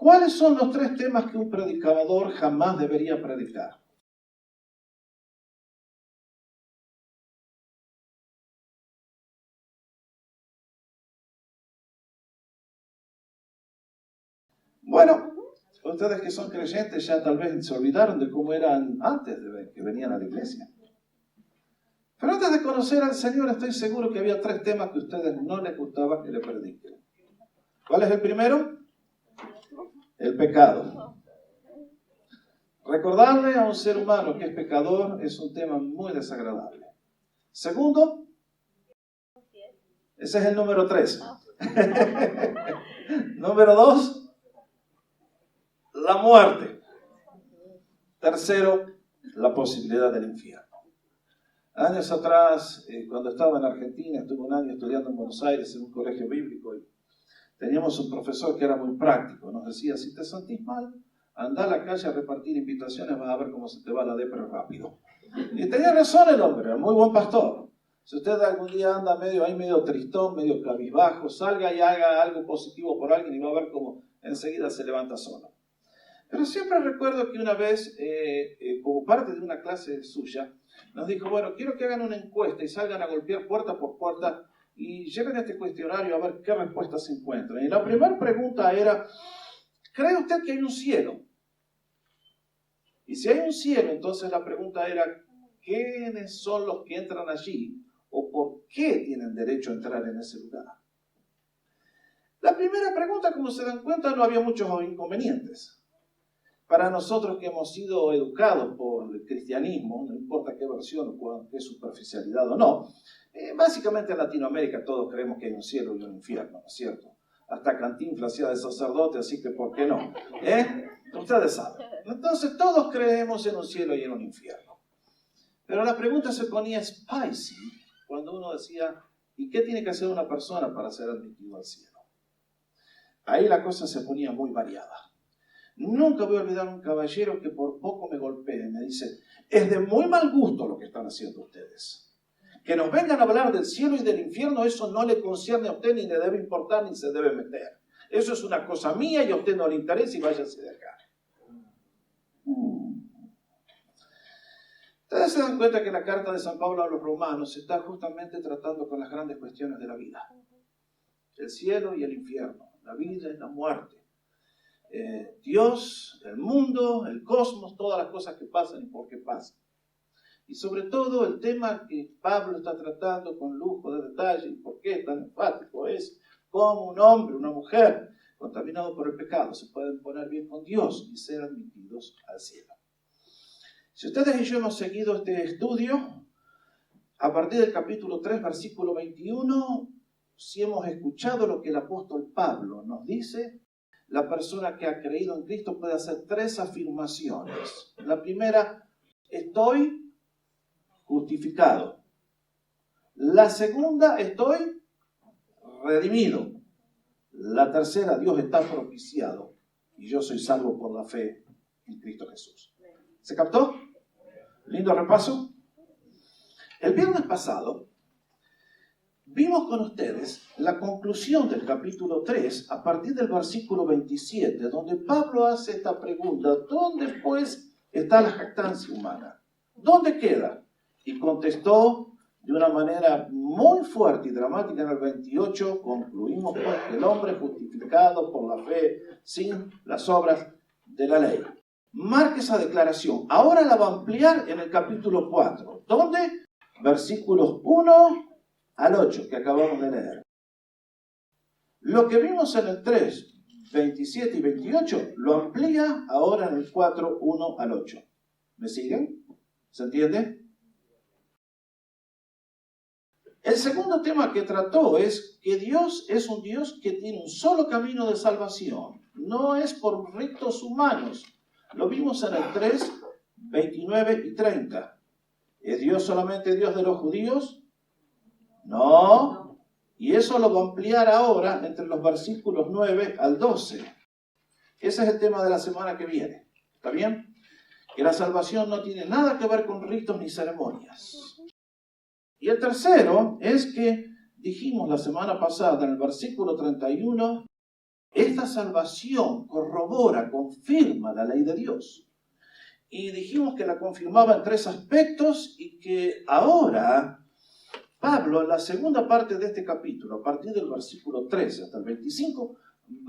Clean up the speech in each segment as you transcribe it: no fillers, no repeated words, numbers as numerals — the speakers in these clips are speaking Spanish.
¿Cuáles son los 3 temas que un predicador jamás debería predicar? Bueno, ustedes que son creyentes ya tal vez se olvidaron de cómo eran antes de que venían a la iglesia. Pero antes de conocer al Señor estoy seguro que había 3 temas que a ustedes no les gustaba que le prediquen. ¿Cuál es el primero? El pecado. Recordarle a un ser humano que es pecador es un tema muy desagradable. Segundo, ese es el número 3. Número 2, la muerte. Tercero, la posibilidad del infierno. Años atrás, cuando estaba en Argentina, estuve un año estudiando en Buenos Aires en un colegio bíblico y teníamos un profesor que era muy práctico. Nos decía, si te sentís mal, anda a la calle a repartir invitaciones, vas a ver cómo se te va la depre rápido. Y tenía razón el hombre, era muy buen pastor. Si usted algún día anda medio tristón, medio cabizbajo, salga y haga algo positivo por alguien y va a ver cómo enseguida se levanta solo. Pero siempre recuerdo que una vez, como parte de una clase suya, nos dijo, bueno, quiero que hagan una encuesta y salgan a golpear puerta por puerta y lleven este cuestionario a ver qué respuestas se encuentran. Y la primera pregunta era, ¿cree usted que hay un cielo? Y si hay un cielo, entonces la pregunta era, ¿quiénes son los que entran allí? ¿O por qué tienen derecho a entrar en ese lugar? La primera pregunta, como se dan cuenta, no había muchos inconvenientes. Para nosotros que hemos sido educados por el cristianismo, no importa qué versión o qué superficialidad o no, básicamente en Latinoamérica todos creemos que hay un cielo y un infierno, ¿no es cierto? Hasta Cantinflas hacía de sacerdote, así que ¿por qué no? Ustedes saben. Entonces todos creemos en un cielo y en un infierno. Pero la pregunta se ponía spicy cuando uno decía, ¿y qué tiene que hacer una persona para ser admitido al cielo? Ahí la cosa se ponía muy variada. Nunca voy a olvidar a un caballero que por poco me golpea y me dice, es de muy mal gusto lo que están haciendo ustedes. Que nos vengan a hablar del cielo y del infierno, eso no le concierne a usted, ni le debe importar, ni se debe meter. Eso es una cosa mía y a usted no le interesa y váyase de acá. Ustedes se dan cuenta que la carta de San Pablo a los romanos está justamente tratando con las grandes cuestiones de la vida. El cielo y el infierno, la vida y la muerte. Dios, el mundo, el cosmos, todas las cosas que pasan y por qué pasan. Y sobre todo el tema que Pablo está tratando con lujo de detalle y por qué tan enfático es cómo un hombre, una mujer contaminado por el pecado se pueden poner bien con Dios y ser admitidos al cielo. Si ustedes y yo hemos seguido este estudio, a partir del capítulo 3, versículo 21, si hemos escuchado lo que el apóstol Pablo nos dice, la persona que ha creído en Cristo puede hacer 3 afirmaciones. La primera, estoy justificado. La segunda, estoy redimido. La tercera, Dios está propiciado y yo soy salvo por la fe en Cristo Jesús. ¿Se captó? Lindo repaso. El viernes pasado vimos con ustedes la conclusión del capítulo 3 a partir del versículo 27, donde Pablo hace esta pregunta, ¿dónde pues está la jactancia humana? ¿Dónde queda? Y contestó de una manera muy fuerte y dramática en el 28, concluimos pues que el hombre es justificado por la fe sin las obras de la ley. Marque esa declaración. Ahora la va a ampliar en el capítulo 4, donde versículos 1 al 8 que acabamos de leer. Lo que vimos en el 3, 27 y 28 lo amplía ahora en el 4, 1 al 8. ¿Me siguen? ¿Se entiende? El segundo tema que trató es que Dios es un Dios que tiene un solo camino de salvación. No es por ritos humanos. Lo vimos en el 3, 29 y 30. ¿Es Dios solamente Dios de los judíos? No. Y eso lo va a ampliar ahora entre los versículos 9 al 12. Ese es el tema de la semana que viene. ¿Está bien? Que la salvación no tiene nada que ver con ritos ni ceremonias. Y el tercero es que dijimos la semana pasada en el versículo 31 Esta salvación corrobora, confirma la ley de Dios. Y dijimos que la confirmaba en 3 aspectos y que ahora Pablo, en la segunda parte de este capítulo, a partir del versículo 13 hasta el 25,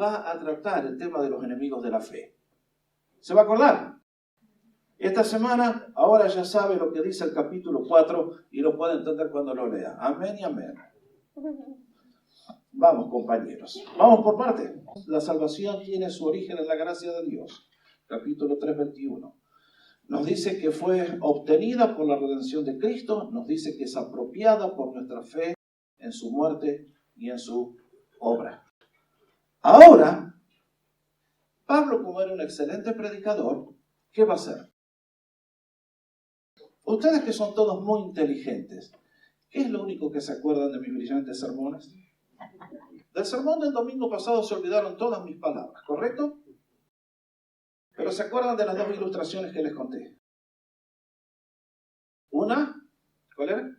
va a tratar el tema de los enemigos de la fe. ¿Se va a acordar? Esta semana, ahora ya sabe lo que dice el capítulo 4 y lo puede entender cuando lo lea. Amén y amén. Vamos, compañeros. Vamos por parte. La salvación tiene su origen en la gracia de Dios. Capítulo 3, 21. Nos dice que fue obtenida por la redención de Cristo. Nos dice que es apropiada por nuestra fe en su muerte y en su obra. Ahora, Pablo, como era un excelente predicador, ¿qué va a hacer? Ustedes que son todos muy inteligentes, ¿qué es lo único que se acuerdan de mis brillantes sermones? Del sermón del domingo pasado se olvidaron todas mis palabras, ¿correcto? Pero se acuerdan de las 2 ilustraciones que les conté. Una, ¿cuál era?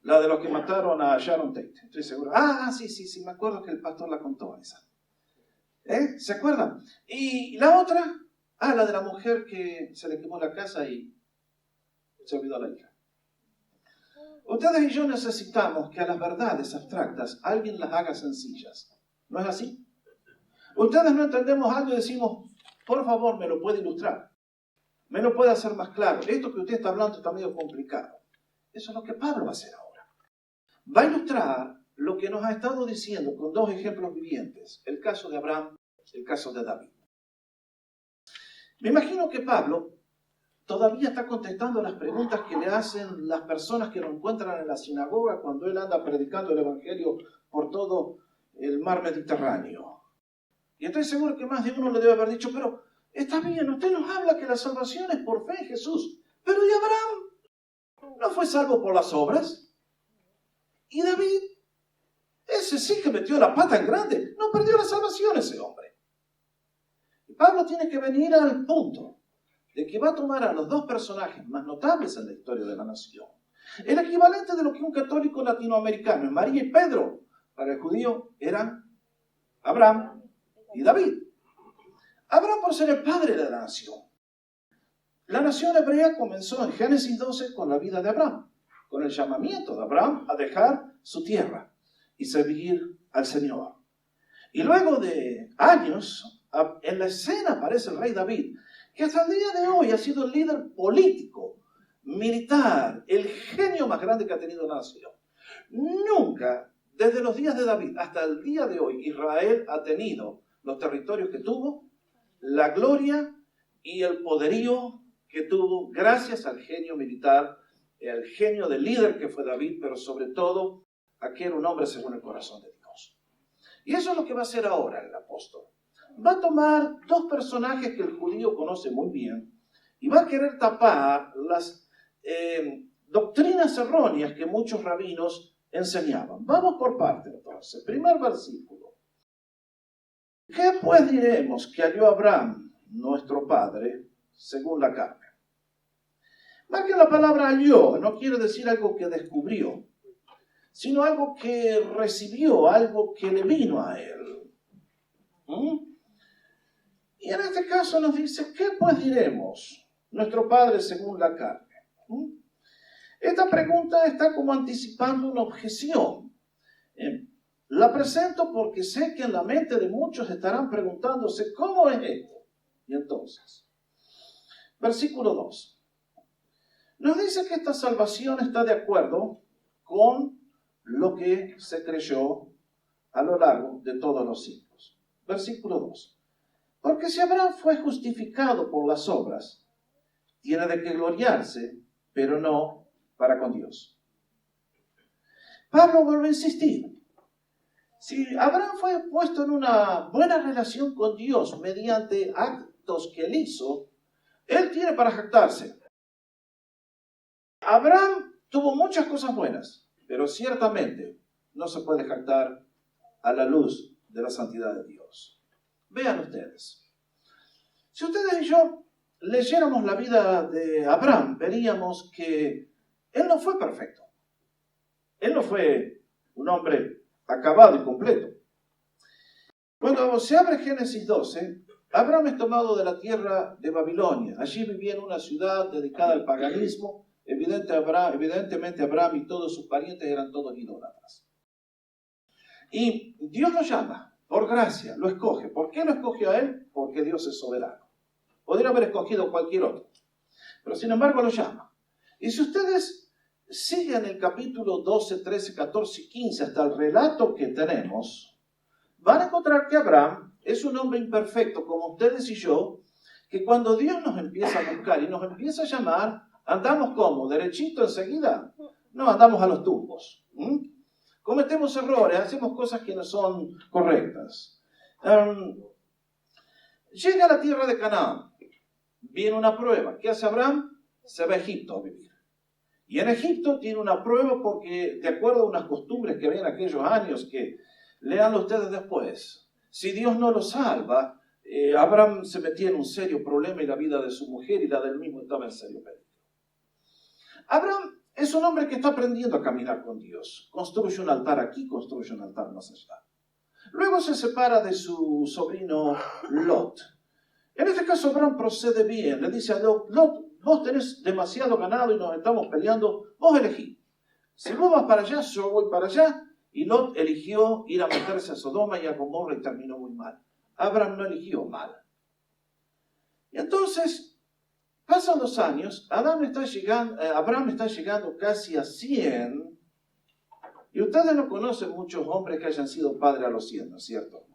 La de los que mataron a Sharon Tate, estoy seguro. Sí, me acuerdo que el pastor la contó esa. ¿Se acuerdan? Y la otra, la de la mujer que se le quemó la casa y se olvidó la hija. Ustedes y yo necesitamos que a las verdades abstractas alguien las haga sencillas. ¿No es así? Ustedes no entendemos algo y decimos, por favor, me lo puede ilustrar. Me lo puede hacer más claro. Esto que usted está hablando está medio complicado. Eso es lo que Pablo va a hacer ahora. Va a ilustrar lo que nos ha estado diciendo con 2 ejemplos vivientes. El caso de Abraham, el caso de David. Me imagino que Pablo todavía está contestando las preguntas que le hacen las personas que lo encuentran en la sinagoga cuando él anda predicando el evangelio por todo el mar Mediterráneo. Y estoy seguro que más de uno le debe haber dicho, pero está bien, usted nos habla que la salvación es por fe en Jesús. Pero ¿y Abraham? ¿No fue salvo por las obras? ¿Y David? Ese sí que metió la pata en grande. No perdió la salvación ese hombre. Y Pablo tiene que venir al punto de que va a tomar a los 2 personajes más notables en la historia de la nación. El equivalente de lo que un católico latinoamericano es María y Pedro. Para el judío eran Abraham y David. Abraham por ser el padre de la nación. La nación hebrea comenzó en Génesis 12 con la vida de Abraham, con el llamamiento de Abraham a dejar su tierra y servir al Señor. Y luego de años, en la escena aparece el rey David, que hasta el día de hoy ha sido el líder político, militar, el genio más grande que ha tenido la nación. Nunca, desde los días de David hasta el día de hoy, Israel ha tenido los territorios que tuvo, la gloria y el poderío que tuvo gracias al genio militar, al genio del líder que fue David, pero sobre todo a que era un hombre según el corazón de Dios. Y eso es lo que va a hacer ahora el apóstol. Va a tomar 2 personajes que el judío conoce muy bien y va a querer tapar las doctrinas erróneas que muchos rabinos enseñaban. Vamos por partes entonces. Primer versículo. ¿Qué pues diremos que halló Abraham, nuestro padre, según la carne? Más que la palabra halló, no quiere decir algo que descubrió, sino algo que recibió, algo que le vino a él. Y en este caso nos dice, ¿qué pues diremos? Nuestro padre según la carne. Esta pregunta está como anticipando una objeción. La presento porque sé que en la mente de muchos estarán preguntándose, ¿cómo es esto? Y entonces, versículo 2. Nos dice que esta salvación está de acuerdo con lo que se creyó a lo largo de todos los siglos. Versículo 2. Porque si Abraham fue justificado por las obras, tiene de qué gloriarse, pero no para con Dios. Pablo vuelve a insistir. Si Abraham fue puesto en una buena relación con Dios mediante actos que él hizo, él tiene para jactarse. Abraham tuvo muchas cosas buenas, pero ciertamente no se puede jactar a la luz de la santidad de Dios. Vean ustedes. Si ustedes y yo leyéramos la vida de Abraham, veríamos que él no fue perfecto. Él no fue un hombre acabado y completo. Cuando se abre Génesis 12, Abraham es tomado de la tierra de Babilonia. Allí vivía en una ciudad dedicada al paganismo. Evidentemente Abraham y todos sus parientes eran todos idólatras. Y Dios lo llama, por gracia, lo escoge. ¿Por qué lo escoge a él? Porque Dios es soberano. Podría haber escogido cualquier otro, pero sin embargo lo llama. Y si ustedes siguen el capítulo 12, 13, 14 y 15 hasta el relato que tenemos, van a encontrar que Abraham es un hombre imperfecto como ustedes y yo, que cuando Dios nos empieza a buscar y nos empieza a llamar, andamos como, derechito enseguida. No, andamos a los tumbos. Cometemos errores, hacemos cosas que no son correctas. Llega a la tierra de Canaán, viene una prueba. ¿Qué hace Abraham? Se va a Egipto a vivir. Y en Egipto tiene una prueba porque, de acuerdo a unas costumbres que había en aquellos años, que leanlo ustedes después, si Dios no lo salva, Abraham se metía en un serio problema y la vida de su mujer y la del mismo estaba en serio peligro. Abraham es un hombre que está aprendiendo a caminar con Dios. Construye un altar aquí, construye un altar más allá. Luego se separa de su sobrino Lot. En este caso Abraham procede bien. Le dice a Lot, vos tenés demasiado ganado y nos estamos peleando, vos elegí. Si vos vas para allá, yo voy para allá. Y Lot eligió ir a meterse a Sodoma y a Gomorra y terminó muy mal. Abraham no eligió mal. Y entonces, pasan los años, Abraham está llegando casi a 100. Y ustedes no conocen muchos hombres que hayan sido padres a los 100, ¿no es cierto?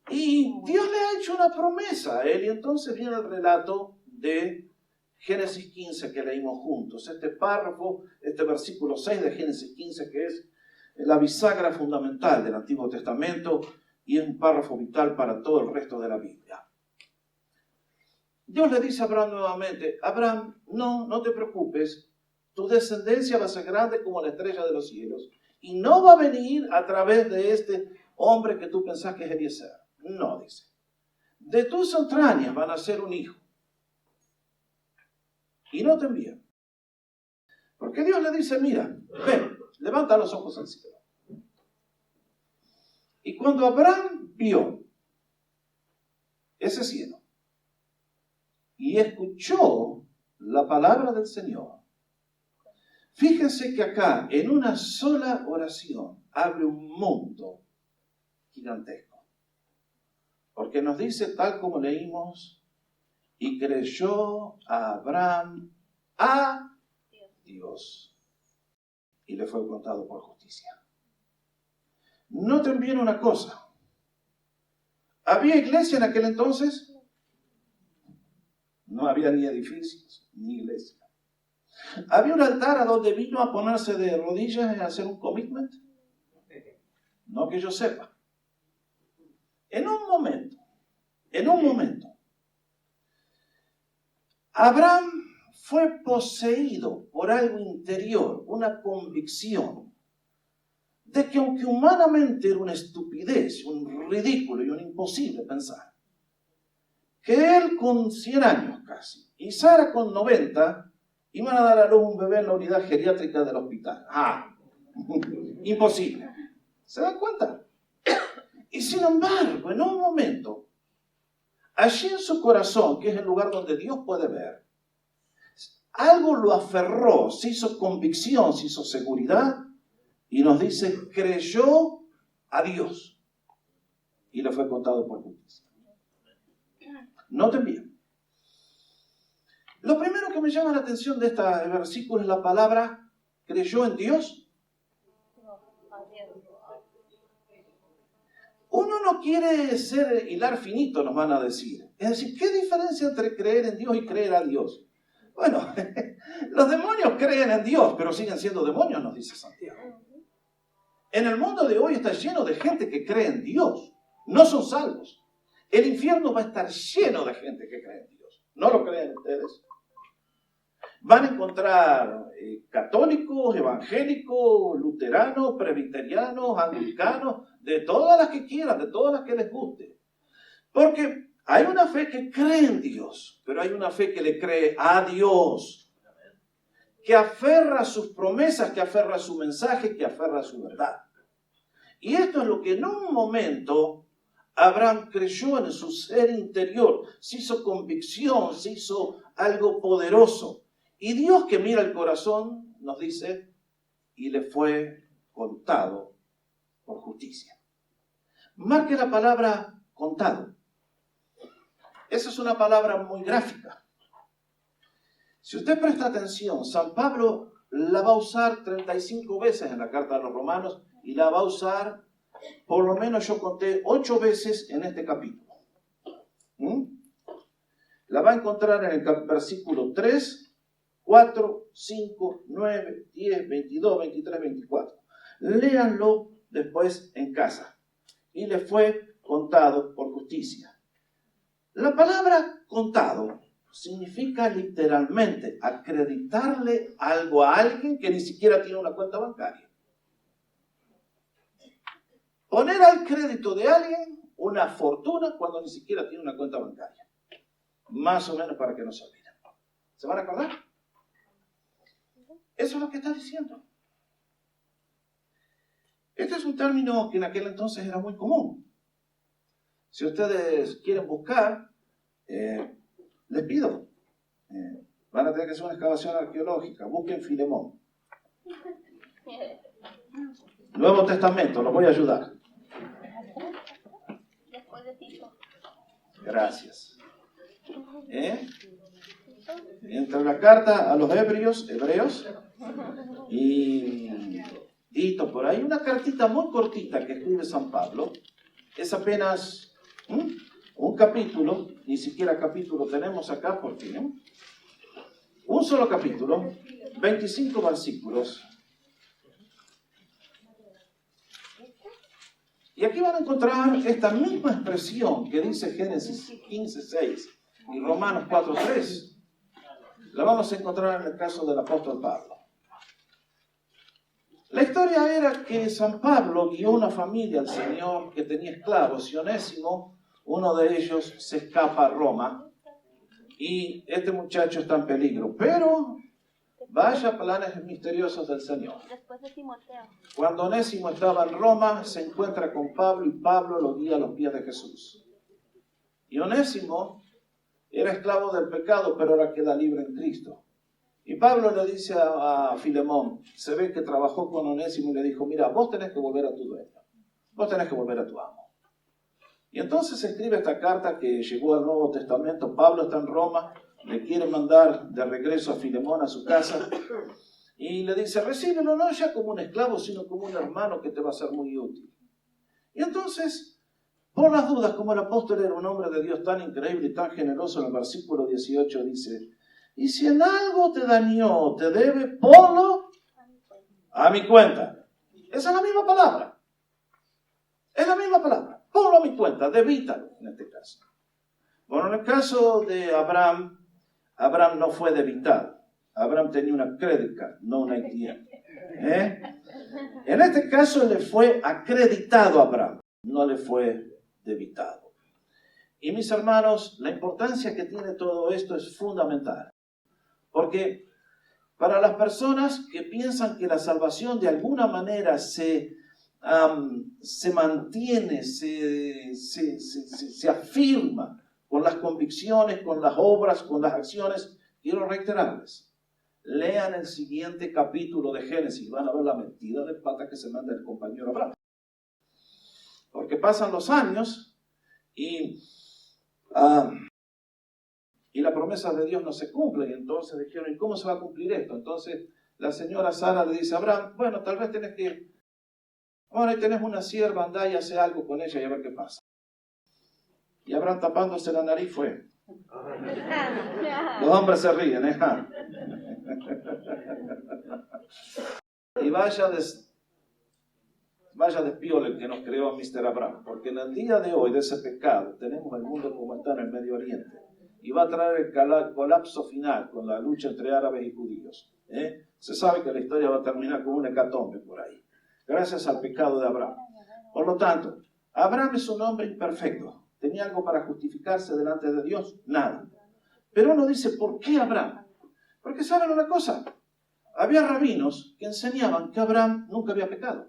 Y Dios le ha hecho una promesa a él. Y entonces viene el relato de Génesis 15 que leímos juntos. Este párrafo, este versículo 6 de Génesis 15, que es la bisagra fundamental del Antiguo Testamento y es un párrafo vital para todo el resto de la Biblia. Dios le dice a Abraham nuevamente, Abraham, no te preocupes, tu descendencia va a ser grande como la estrella de los cielos y no va a venir a través de este hombre que tú pensás que es Eliezer. No, dice, de tus entrañas van a ser un hijo. Y no te envían. Porque Dios le dice, mira, ven, levanta los ojos al cielo. Y cuando Abraham vio ese cielo y escuchó la palabra del Señor, fíjense que acá, en una sola oración, abre un mundo gigantesco. Porque nos dice, tal como leímos, y creyó a Abraham a Dios. Y le fue contado por justicia. Noten bien una cosa. ¿Había iglesia en aquel entonces? No había ni edificios, ni iglesia. ¿Había un altar a donde vino a ponerse de rodillas y a hacer un commitment? No que yo sepa. En un momento, Abraham fue poseído por algo interior, una convicción de que aunque humanamente era una estupidez, un ridículo y un imposible pensar, que él con 100 años casi y Sara con 90 iban a dar a luz un bebé en la unidad geriátrica del hospital. Imposible. ¿Se dan cuenta? Y sin embargo, en un momento, allí en su corazón, que es el lugar donde Dios puede ver, algo lo aferró, se hizo convicción, se hizo seguridad, y nos dice, creyó a Dios. Y le fue contado por justicia. Noten bien. Lo primero que me llama la atención de este versículo es la palabra, creyó en Dios. Uno no quiere ser hilar finito, nos van a decir. Es decir, ¿qué diferencia entre creer en Dios y creer a Dios? Bueno, los demonios creen en Dios, pero siguen siendo demonios, nos dice Santiago. En el mundo de hoy está lleno de gente que cree en Dios. No son salvos. El infierno va a estar lleno de gente que cree en Dios. ¿No lo creen ustedes? Van a encontrar católicos, evangélicos, luteranos, presbiterianos, anglicanos, de todas las que quieran, de todas las que les guste. Porque hay una fe que cree en Dios, pero hay una fe que le cree a Dios, que aferra a sus promesas, que aferra a su mensaje, que aferra a su verdad. Y esto es lo que en un momento Abraham creyó en su ser interior, se hizo convicción, se hizo algo poderoso. Y Dios, que mira el corazón, nos dice, y le fue contado por justicia. Marque la palabra contado. Esa es una palabra muy gráfica. Si usted presta atención, San Pablo la va a usar 35 veces en la carta a los Romanos y la va a usar, por lo menos yo conté, 8 veces en este capítulo. La va a encontrar en el versículo 3, 4, 5, 9, 10, 22, 23, 24. Léanlo después en casa. Y le fue contado por justicia. La palabra contado significa literalmente acreditarle algo a alguien que ni siquiera tiene una cuenta bancaria. Poner al crédito de alguien una fortuna cuando ni siquiera tiene una cuenta bancaria. Más o menos para que no se olviden. ¿Se van a acordar? Eso es lo que está diciendo. Este es un término que en aquel entonces era muy común. Si ustedes quieren buscar, les pido, van a tener que hacer una excavación arqueológica, busquen Filemón. Nuevo Testamento, los voy a ayudar. Gracias. Entre la carta a los hebreos, y Tito, por ahí, una cartita muy cortita que escribe San Pablo, es apenas un capítulo, ni siquiera capítulo tenemos acá, porque un solo capítulo, 25 versículos. Y aquí van a encontrar esta misma expresión que dice Génesis 15:6 y Romanos 4:3. La vamos a encontrar en el caso del apóstol Pablo. La historia era que San Pablo guió una familia al Señor que tenía esclavos y Onésimo, uno de ellos, se escapa a Roma y este muchacho está en peligro. Pero vaya planes misteriosos del Señor. Cuando Onésimo estaba en Roma, se encuentra con Pablo y Pablo lo guía a los pies de Jesús. Y Onésimo era esclavo del pecado, pero ahora queda libre en Cristo. Y Pablo le dice a Filemón, se ve que trabajó con Onésimo y le dijo, mira, vos tenés que volver a tu dueño, vos tenés que volver a tu amo. Y entonces se escribe esta carta que llegó al Nuevo Testamento. Pablo está en Roma, le quiere mandar de regreso a Filemón a su casa y le dice, recíbelo no ya como un esclavo, sino como un hermano que te va a ser muy útil. Y entonces, por las dudas, como el apóstol era un hombre de Dios tan increíble y tan generoso, en el versículo 18 dice, y si en algo te dañó, te debe, ponlo a mi cuenta. Esa es la misma palabra. Es la misma palabra. Ponlo a mi cuenta, debítalo en este caso. Bueno, en el caso de Abraham no fue debitado. Abraham tenía una credit card, no una ATM. En este caso le fue acreditado a Abraham, no le fue debitado. Y mis hermanos, la importancia que tiene todo esto es fundamental. Porque para las personas que piensan que la salvación de alguna manera se mantiene, se afirma con las convicciones, con las obras, con las acciones, quiero reiterarles, lean el siguiente capítulo de Génesis, van a ver la metida de pata que se manda el compañero Abraham. Porque pasan los años y la promesa de Dios no se cumple. Y entonces dijeron, ¿y cómo se va a cumplir esto? Entonces la señora Sara le dice a Abraham, bueno, tal vez tenés que, bueno, ahí tenés una sierva, andá y hace algo con ella y a ver qué pasa. Y Abraham tapándose la nariz fue. Los hombres se ríen, Y vaya despiole el que nos creó a Mr. Abraham, porque en el día de hoy de ese pecado tenemos el mundo como está en el Medio Oriente. Y va a traer el colapso final con la lucha entre árabes y judíos. Se sabe que la historia va a terminar con una hecatombe por ahí, gracias al pecado de Abraham. Por lo tanto, Abraham es un hombre imperfecto. ¿Tenía algo para justificarse delante de Dios? Nada. Pero uno dice, ¿por qué Abraham? Porque saben una cosa, había rabinos que enseñaban que Abraham nunca había pecado.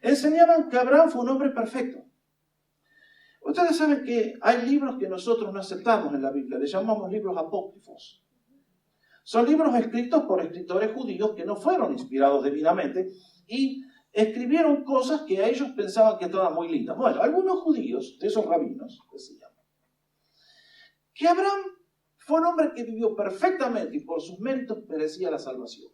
enseñaban que Abraham fue un hombre perfecto. Ustedes saben que hay libros que nosotros no aceptamos en la Biblia, le llamamos libros apócrifos. Son libros escritos por escritores judíos que no fueron inspirados divinamente y escribieron cosas que a ellos pensaban que estaban muy lindas. Bueno, algunos judíos, de esos rabinos, decían que Abraham fue un hombre que vivió perfectamente y por sus méritos merecía la salvación.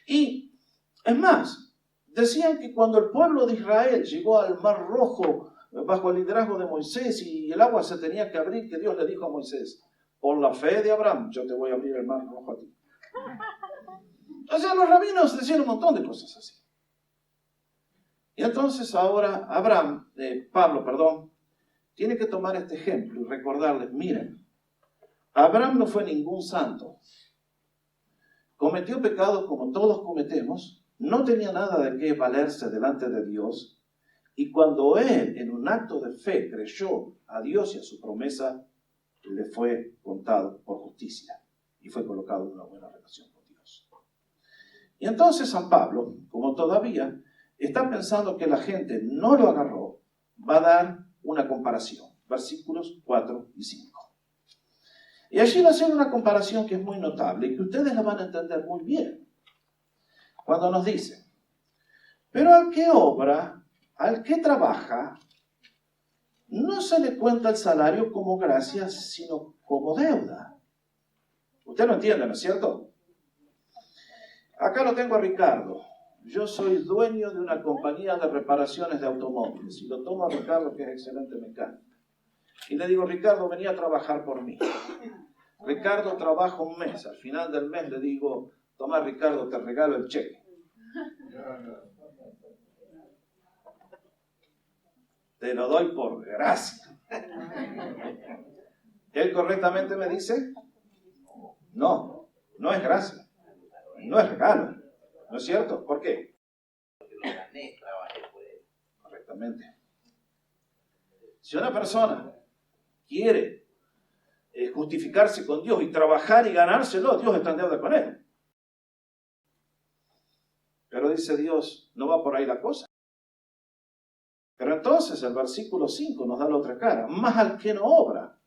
Y, es más, decían que cuando el pueblo de Israel llegó al Mar Rojo bajo el liderazgo de Moisés y el agua se tenía que abrir, que Dios le dijo a Moisés, por la fe de Abraham, yo te voy a abrir el Mar Rojo a ti. O sea, los rabinos decían un montón de cosas así. Y entonces ahora Pablo, tiene que tomar este ejemplo y recordarles, miren, Abraham no fue ningún santo. Cometió pecados como todos cometemos, no tenía nada de qué valerse delante de Dios, y cuando él, en un acto de fe, creyó a Dios y a su promesa, le fue contado por justicia y fue colocado en una buena relación con Dios. Y entonces San Pablo, como todavía está pensando que la gente no lo agarró, va a dar una comparación, versículos 4 y 5. Y allí va a hacer una comparación que es muy notable y que ustedes la van a entender muy bien. Cuando nos dice, pero al que obra, al que trabaja, no se le cuenta el salario como gracia, sino como deuda. Usted lo entiende, ¿no es cierto? Acá lo tengo a Ricardo. Yo soy dueño de una compañía de reparaciones de automóviles y lo tomo a Ricardo, que es excelente mecánico. Y le digo, Ricardo, vení a trabajar por mí. Ricardo trabaja un mes. Al final del mes le digo, toma, Ricardo, te regalo el cheque. Te lo doy por gracia. Él correctamente me dice, no es gracia, no es regalo. ¿No es cierto? ¿Por qué? Porque lo gané, trabajé por él. Correctamente. Si una persona quiere justificarse con Dios y trabajar y ganárselo, Dios está en deuda con él. Pero dice Dios, no va por ahí la cosa. Pero entonces el versículo 5 nos da la otra cara. Más al que no obra.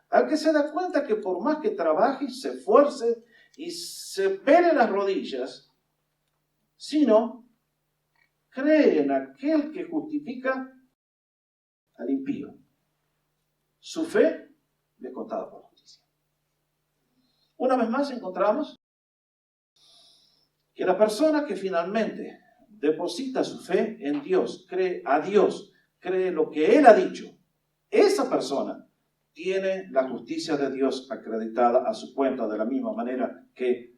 Al que se da cuenta que por más que trabaje, se esfuerce y se pele las rodillas, sino cree en aquel que justifica al impío. Su fe le es contada por justicia. Una vez más encontramos que la persona que finalmente deposita su fe en Dios, cree a Dios, cree lo que Él ha dicho, esa persona tiene la justicia de Dios acreditada a su cuenta de la misma manera que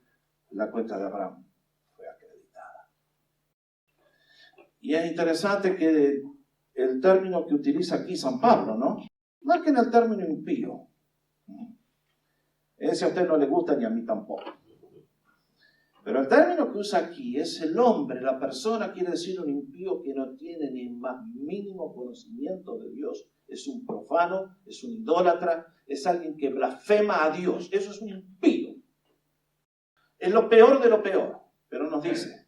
la cuenta de Abraham fue acreditada. Y es interesante que el término que utiliza aquí San Pablo, ¿no? Marquen el término impío. Ese a usted no le gusta ni a mí tampoco. Pero el término que usa aquí es el hombre, la persona, quiere decir un impío que no tiene ni más mínimo conocimiento de Dios. Es un profano, es un idólatra, es alguien que blasfema a Dios. Eso es un impío. Es lo peor de lo peor. Pero nos dice,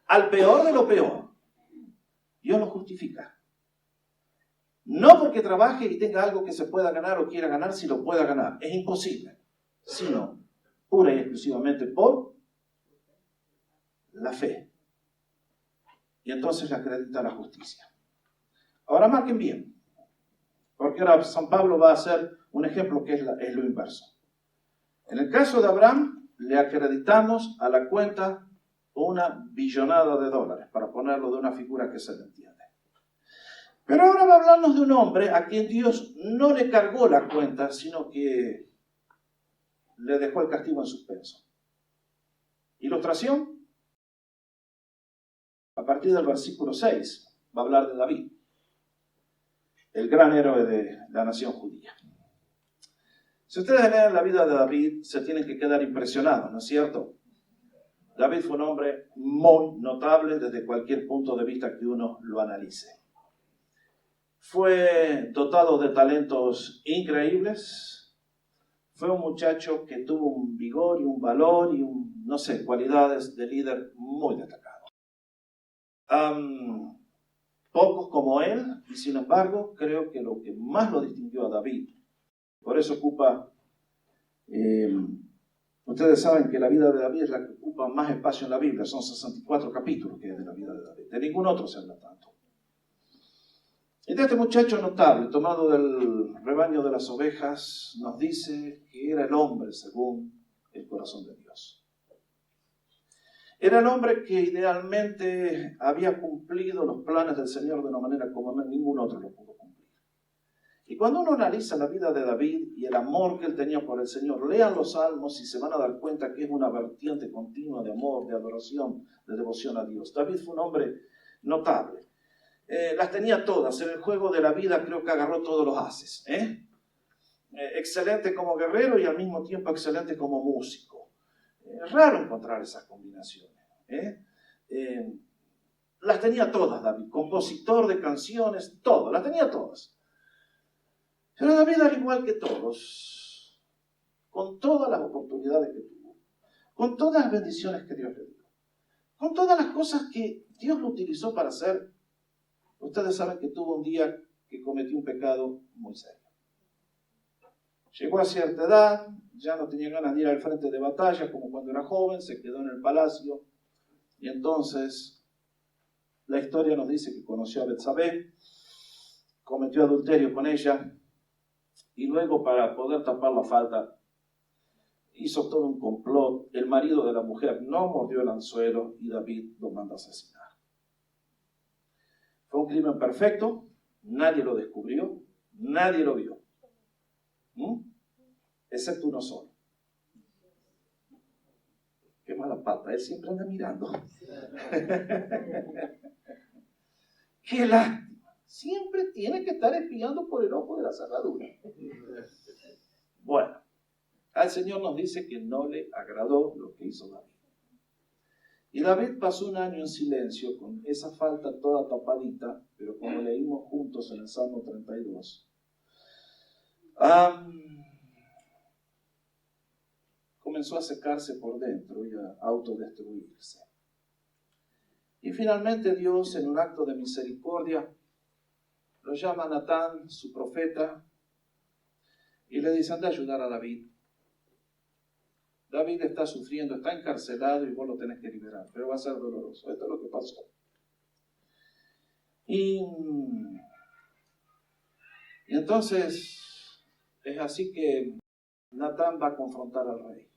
al peor de lo peor, Dios lo justifica. No porque trabaje y tenga algo que se pueda ganar o quiera ganar, si lo pueda ganar. Es imposible. Sino pura y exclusivamente por la fe. Y entonces le acredita la justicia. Ahora marquen bien. Porque ahora San Pablo va a hacer un ejemplo que es lo inverso. En el caso de Abraham, le acreditamos a la cuenta una billonada de dólares, para ponerlo de una figura que se le entiende. Pero ahora va a hablarnos de un hombre a quien Dios no le cargó la cuenta, sino que le dejó el castigo en suspenso. Ilustración. A partir del versículo 6 va a hablar de David, el gran héroe de la nación judía. Si ustedes leen la vida de David, se tienen que quedar impresionados, ¿no es cierto? David fue un hombre muy notable desde cualquier punto de vista que uno lo analice. Fue dotado de talentos increíbles. Fue un muchacho que tuvo un vigor y un valor y cualidades de líder muy destacadas. Pocos como él, y sin embargo, creo que lo que más lo distinguió a David, por eso ocupa, ustedes saben que la vida de David es la que ocupa más espacio en la Biblia, son 64 capítulos que es de la vida de David, de ningún otro se habla tanto. Y de este muchacho notable, tomado del rebaño de las ovejas, nos dice que era el hombre según el corazón de Dios. Era el hombre que idealmente había cumplido los planes del Señor de una manera como ningún otro lo pudo cumplir. Y cuando uno analiza la vida de David y el amor que él tenía por el Señor, lean los salmos y se van a dar cuenta que es una vertiente continua de amor, de adoración, de devoción a Dios. David fue un hombre notable. Las tenía todas. En el juego de la vida creo que agarró todos los ases. Excelente como guerrero y al mismo tiempo excelente como músico. Es raro encontrar esas combinaciones. Las tenía todas David. Compositor de canciones, todo. Las tenía todas. Pero David, al igual que todos, con todas las oportunidades que tuvo, con todas las bendiciones que Dios le dio, con todas las cosas que Dios lo utilizó para hacer, ustedes saben que tuvo un día que cometió un pecado muy serio. Llegó a cierta edad, ya no tenía ganas de ir al frente de batalla como cuando era joven, se quedó en el palacio y entonces la historia nos dice que conoció a Betsabé, cometió adulterio con ella y luego, para poder tapar la falta, hizo todo un complot. El marido de la mujer no mordió el anzuelo y David lo manda a asesinar. Fue un crimen perfecto, nadie lo descubrió, nadie lo vio. Excepto uno solo. Qué mala pata, él siempre anda mirando. Qué lástima. Siempre tiene que estar espiando por el ojo de la cerradura. Bueno, al Señor nos dice que no le agradó lo que hizo David. Y David pasó un año en silencio con esa falta toda tapadita, pero como leímos juntos en el Salmo 32, comenzó a secarse por dentro y a autodestruirse. Y finalmente Dios, en un acto de misericordia, lo llama a Natán, su profeta, y le dice: anda a ayudar a David. David está sufriendo, está encarcelado y vos lo tenés que liberar, pero va a ser doloroso. Esto es lo que pasó. Y entonces es así que Natán va a confrontar al rey.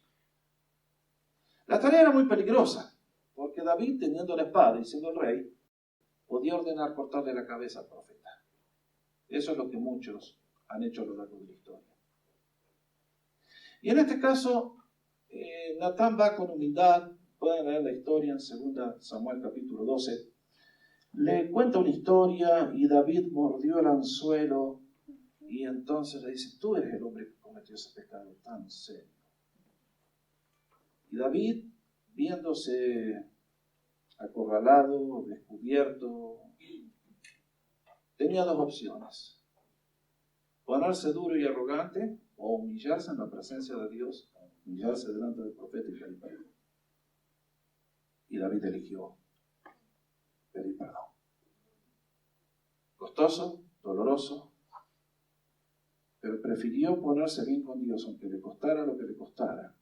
La tarea era muy peligrosa, porque David, teniendo la espada y siendo el rey, podía ordenar cortarle la cabeza al profeta. Eso es lo que muchos han hecho a lo largo de la historia. Y en este caso, Natán va con humildad. Pueden leer la historia en 2 Samuel capítulo 12. Le cuenta una historia y David mordió el anzuelo y entonces le dice: tú eres el hombre que cometió ese pecado tan serio. Y David, viéndose acorralado, descubierto, tenía dos opciones: ponerse duro y arrogante o humillarse en la presencia de Dios, humillarse delante del profeta y pedir perdón. Y David eligió pedir perdón. Costoso, doloroso, pero prefirió ponerse bien con Dios, aunque le costara lo que le costara,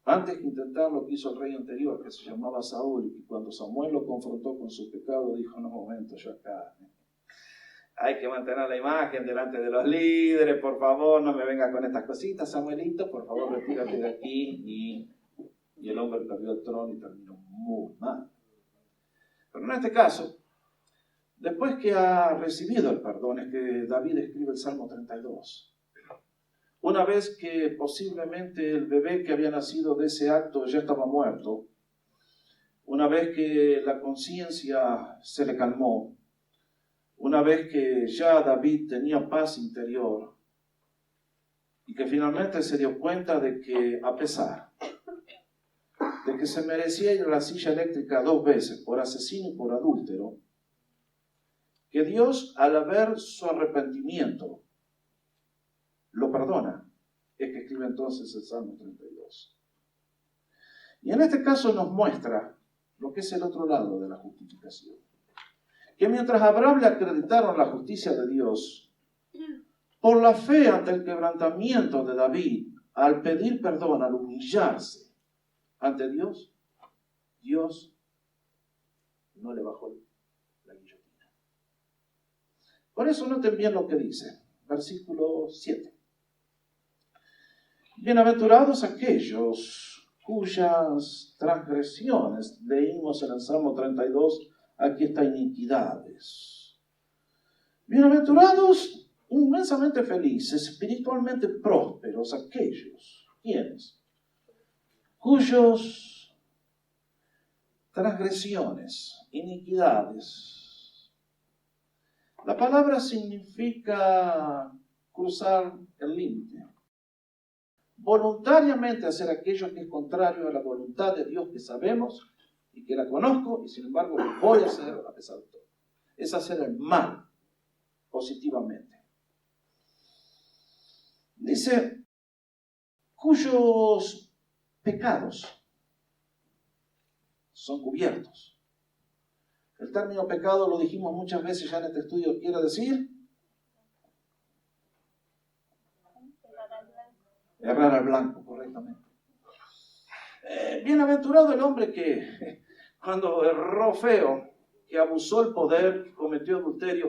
antes que intentar lo que hizo el rey anterior, que se llamaba Saúl, y cuando Samuel lo confrontó con su pecado, dijo: no, momento, yo acá hay que mantener la imagen delante de los líderes, por favor, no me vengas con estas cositas, Samuelito, por favor, retírate de aquí. Y el hombre perdió el trono y terminó muy mal. Pero en este caso, después que ha recibido el perdón, es que David escribe el Salmo 32. Una vez que posiblemente el bebé que había nacido de ese acto ya estaba muerto, una vez que la conciencia se le calmó, una vez que ya David tenía paz interior y que finalmente se dio cuenta de que, a pesar de que se merecía ir a la silla eléctrica 2 veces por asesino y por adúltero, que Dios, al ver su arrepentimiento, lo perdona, es que escribe entonces el Salmo 32. Y en este caso nos muestra lo que es el otro lado de la justificación. Que mientras a Abraham le acreditaron la justicia de Dios, por la fe ante el quebrantamiento de David, al pedir perdón, al humillarse ante Dios, Dios no le bajó la guillotina. Por eso noten bien lo que dice, versículo 7. Bienaventurados aquellos cuyas transgresiones, leímos en el Salmo 32, aquí está iniquidades. Bienaventurados, inmensamente felices, espiritualmente prósperos, aquellos, ¿quiénes? Cuyos transgresiones, iniquidades. La palabra significa cruzar el límite. Voluntariamente hacer aquello que es contrario a la voluntad de Dios que sabemos y que la conozco y sin embargo lo voy a hacer a pesar de todo. Es hacer el mal positivamente. Dice, cuyos pecados son cubiertos. El término pecado, lo dijimos muchas veces ya en este estudio, quiere decir errar al blanco, correctamente. Bienaventurado el hombre que cuando erró feo, que abusó el poder, que cometió adulterio,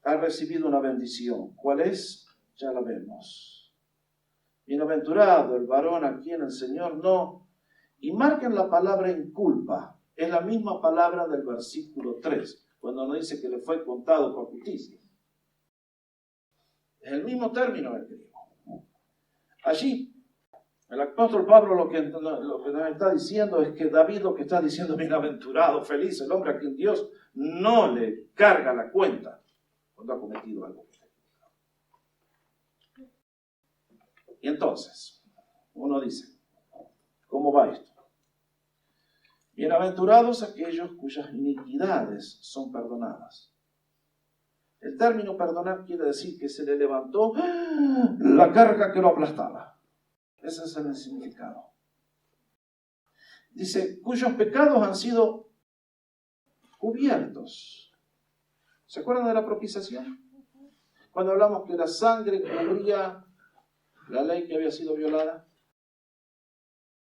ha recibido una bendición. ¿Cuál es? Ya la vemos. Bienaventurado el varón a quien el Señor no. Y marquen la palabra inculpa. Es la misma palabra del versículo 3, cuando nos dice que le fue contado por justicia. Es el mismo término el griego. Allí, el apóstol Pablo lo que nos está diciendo es que David lo que está diciendo, bienaventurado, feliz, el hombre a quien Dios no le carga la cuenta cuando ha cometido algo. Y entonces, uno dice, ¿cómo va esto? Bienaventurados aquellos cuyas iniquidades son perdonadas. El término perdonar quiere decir que se le levantó la carga que lo aplastaba. Ese es el significado. Dice, cuyos pecados han sido cubiertos. ¿Se acuerdan de la propiciación? Cuando hablamos que la sangre cubría la ley que había sido violada.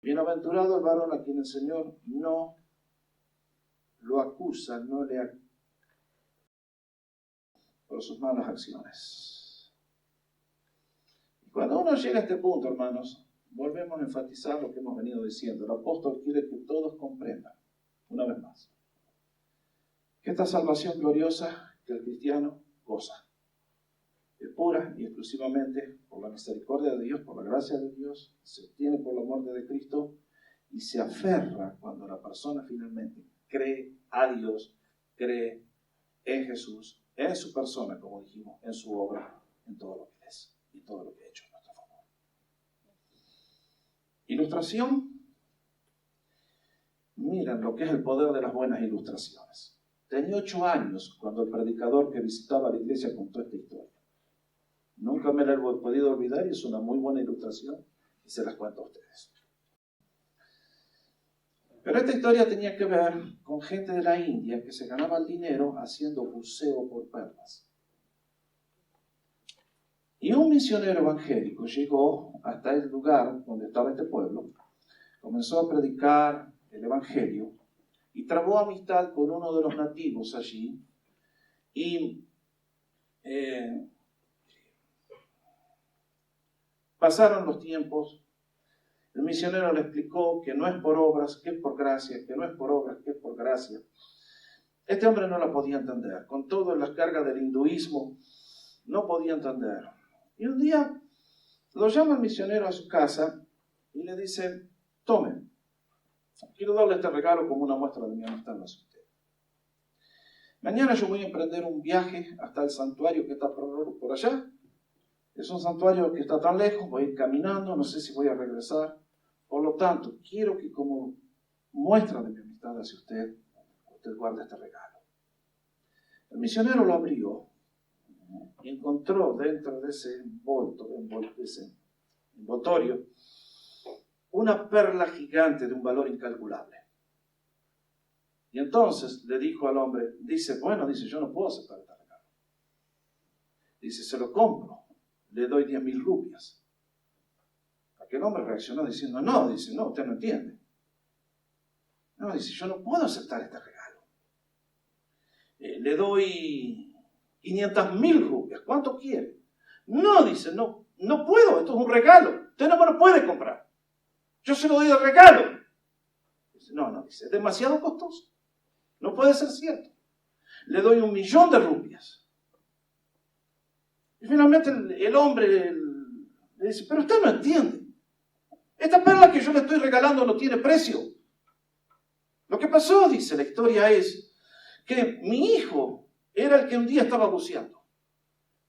Bienaventurado el varón a quien el Señor no lo acusa, no le acusa por sus malas acciones. Y cuando uno llega a este punto, hermanos, volvemos a enfatizar lo que hemos venido diciendo. El apóstol quiere que todos comprendan, una vez más, que esta salvación gloriosa que el cristiano goza es pura y exclusivamente por la misericordia de Dios, por la gracia de Dios, se obtiene por la muerte de Cristo y se aferra cuando la persona finalmente cree a Dios, cree en Jesús, en su persona, como dijimos, en su obra, en todo lo que es y todo lo que ha hecho en nuestro favor. Ilustración. Miren lo que es el poder de las buenas ilustraciones. Tenía 8 años cuando el predicador que visitaba la iglesia contó esta historia. Nunca me la he podido olvidar y es una muy buena ilustración y se las cuento a ustedes. Pero esta historia tenía que ver con gente de la India que se ganaba el dinero haciendo buceo por perlas. Y un misionero evangélico llegó hasta el lugar donde estaba este pueblo, comenzó a predicar el evangelio y trabó amistad con uno de los nativos allí y pasaron los tiempos. El misionero le explicó que no es por obras, que es por gracia, que no es por obras, que es por gracia. Este hombre no la podía entender. Con todas las cargas del hinduismo, no podía entender. Y un día lo llama el misionero a su casa y le dice, tome, quiero darle este regalo como una muestra de mi amistad hacia usted. Mañana yo voy a emprender un viaje hasta el santuario que está por allá. Es un santuario que está tan lejos, voy a ir caminando, no sé si voy a regresar. Por lo tanto, quiero que como muestra de mi amistad hacia usted, usted guarde este regalo. El misionero lo abrió y encontró dentro de ese envoltorio una perla gigante de un valor incalculable. Y entonces le dijo al hombre, dice, yo no puedo aceptar este regalo. Dice, se lo compro, le doy 10.000 rupias. Aquel hombre reaccionó diciendo, no, usted no entiende. No, dice, yo no puedo aceptar este regalo. Le doy 500.000 rupias, ¿cuánto quiere? No, dice, no puedo, esto es un regalo, usted no me lo puede comprar. Yo se lo doy de regalo. Dice, no, dice, es demasiado costoso. No puede ser cierto. Le doy 1.000.000 de rupias. Y finalmente el hombre le dice, pero usted no entiende. Esta perla que yo le estoy regalando no tiene precio. Lo que pasó, dice la historia, es que mi hijo era el que un día estaba buceando.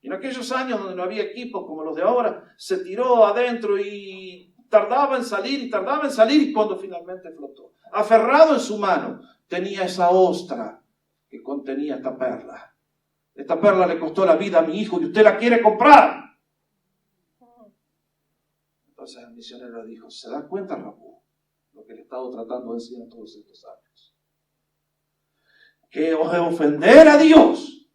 Y en aquellos años donde no había equipos como los de ahora, se tiró adentro y tardaba en salir y cuando finalmente flotó, aferrado en su mano, tenía esa ostra que contenía esta perla. Esta perla le costó la vida a mi hijo y usted la quiere comprar. Entonces el misionero le dijo, ¿se da cuenta, Rabú, lo que le he estado tratando de decir en todos estos años? Que os de ofender a Dios,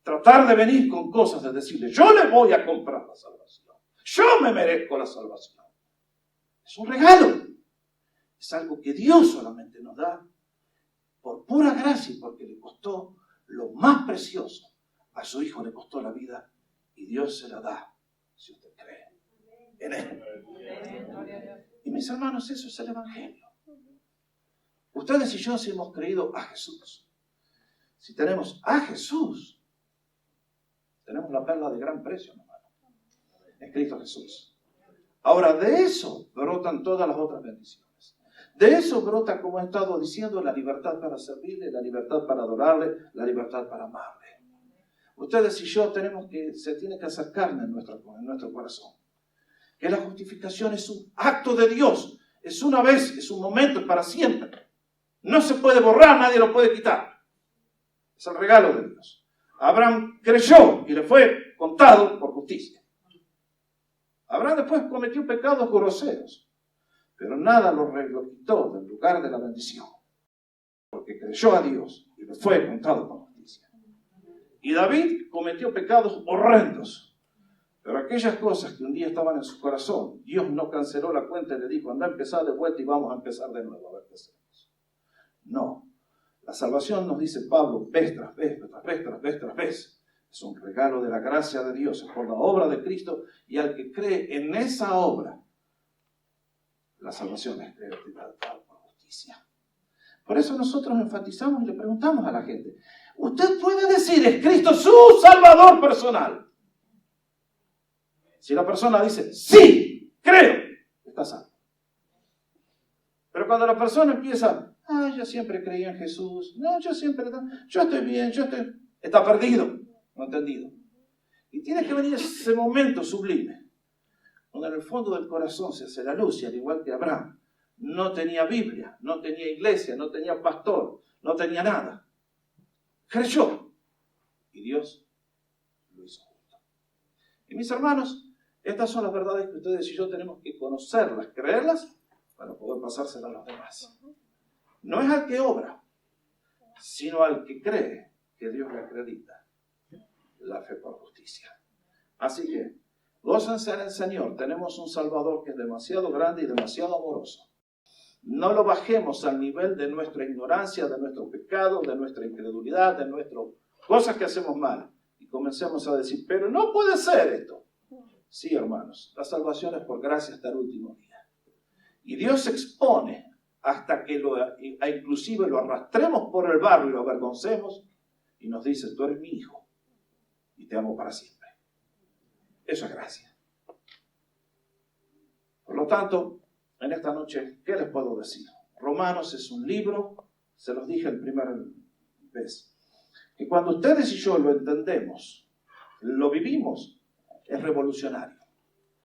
tratar de venir con cosas de decirle, yo le voy a comprar la salvación, yo me merezco la salvación. Es un regalo, es algo que Dios solamente nos da por pura gracia, porque le costó lo más precioso. A su hijo le costó la vida y Dios se la da, si usted cree en Él. Y mis hermanos, eso es el Evangelio. Ustedes y yo, si hemos creído a Jesús, si tenemos a Jesús, tenemos la perla de gran precio, hermano, en Cristo Jesús. Ahora, de eso brotan todas las otras bendiciones. De eso brota, como he estado diciendo, la libertad para servirle, la libertad para adorarle, la libertad para amarle. Ustedes y yo se tiene que hacer carne en nuestro corazón. Que la justificación es un acto de Dios. Es una vez, es un momento, es para siempre. No se puede borrar, nadie lo puede quitar. Es el regalo de Dios. Abraham creyó y le fue contado por justicia. Abraham después cometió pecados groseros, pero nada lo quitó del lugar de la bendición, porque creyó a Dios y le fue contado por justicia. Y David cometió pecados horrendos, pero aquellas cosas que un día estaban en su corazón, Dios no canceló la cuenta y le dijo, anda a empezar de vuelta y vamos a empezar de nuevo a ver qué hacemos. No, la salvación, nos dice Pablo, vez tras vez, es un regalo de la gracia de Dios, es por la obra de Cristo, y al que cree en esa obra, la salvación es libertad por justicia. Por eso nosotros enfatizamos y le preguntamos a la gente, ¿usted puede decir, es Cristo su Salvador personal? Si la persona dice, sí, creo, está salvo. Pero cuando la persona empieza, yo siempre creía en Jesús, yo estoy bien, está perdido, no entendido. Y tiene que venir ese momento sublime, donde en el fondo del corazón se hace la luz, y al igual que Abraham, no tenía Biblia, no tenía iglesia, no tenía pastor, no tenía nada. Creyó, y Dios lo hizo justo. Y mis hermanos, estas son las verdades que ustedes y yo tenemos que conocerlas, creerlas, para poder pasárselas a los demás. No es al que obra, sino al que cree que Dios le acredita la fe por justicia. Así que, gócense en el Señor. Tenemos un Salvador que es demasiado grande y demasiado amoroso. No lo bajemos al nivel de nuestra ignorancia, de nuestro pecado, de nuestra incredulidad, de nuestras cosas que hacemos mal. Y comencemos a decir, pero no puede ser esto. Sí, hermanos, la salvación es por gracia hasta el último día. Y Dios se expone hasta que inclusive lo arrastremos por el barro y lo avergoncemos y nos dice, tú eres mi hijo y te amo para siempre. Eso es gracia. Por lo tanto, en esta noche, ¿qué les puedo decir? Romanos es un libro, se los dije el primer vez, que cuando ustedes y yo lo entendemos, lo vivimos, es revolucionario.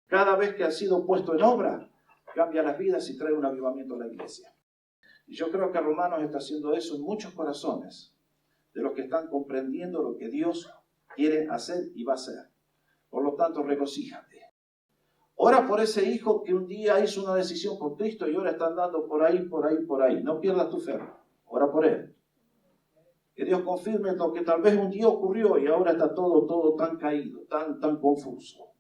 Cada vez que ha sido puesto en obra, cambia las vidas y trae un avivamiento a la iglesia. Y yo creo que Romanos está haciendo eso en muchos corazones, de los que están comprendiendo lo que Dios quiere hacer y va a hacer. Por lo tanto, regocíjate. Ora por ese hijo que un día hizo una decisión con Cristo y ahora está andando por ahí. No pierdas tu fe. Ora por él. Que Dios confirme lo que tal vez un día ocurrió y ahora está todo tan caído, tan confuso.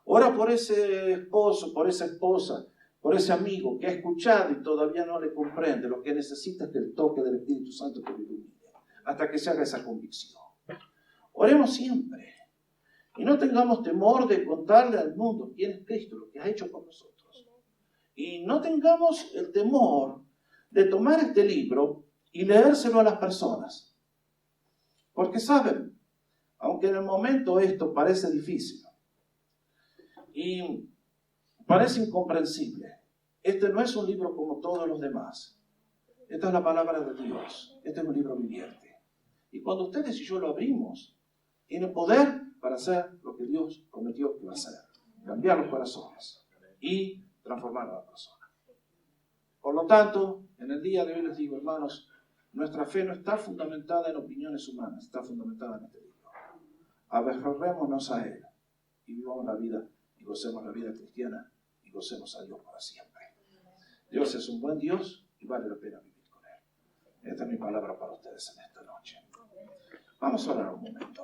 Ora por ese esposo, por esa esposa, por ese amigo que ha escuchado y todavía no le comprende. Lo que necesita es que el toque del Espíritu Santo que lo ilumine, hasta que se haga esa convicción. Oremos siempre y no tengamos temor de contarle al mundo quién es Cristo, lo que ha hecho por nosotros. Y no tengamos el temor de tomar este libro y leérselo a las personas. Porque saben, aunque en el momento esto parece difícil y parece incomprensible, este no es un libro como todos los demás. Esta es la palabra de Dios. Este es un libro viviente. Y cuando ustedes y yo lo abrimos, tiene poder para hacer lo que Dios prometió que va a hacer. Cambiar los corazones y transformar a la persona. Por lo tanto, en el día de hoy les digo, hermanos, nuestra fe no está fundamentada en opiniones humanas, está fundamentada en este libro. Aferrémonos a él y vivamos la vida y gocemos la vida cristiana y gocemos a Dios para siempre. Dios es un buen Dios y vale la pena vivir con él. Esta es mi palabra para ustedes en esta noche. Vamos a orar un momento.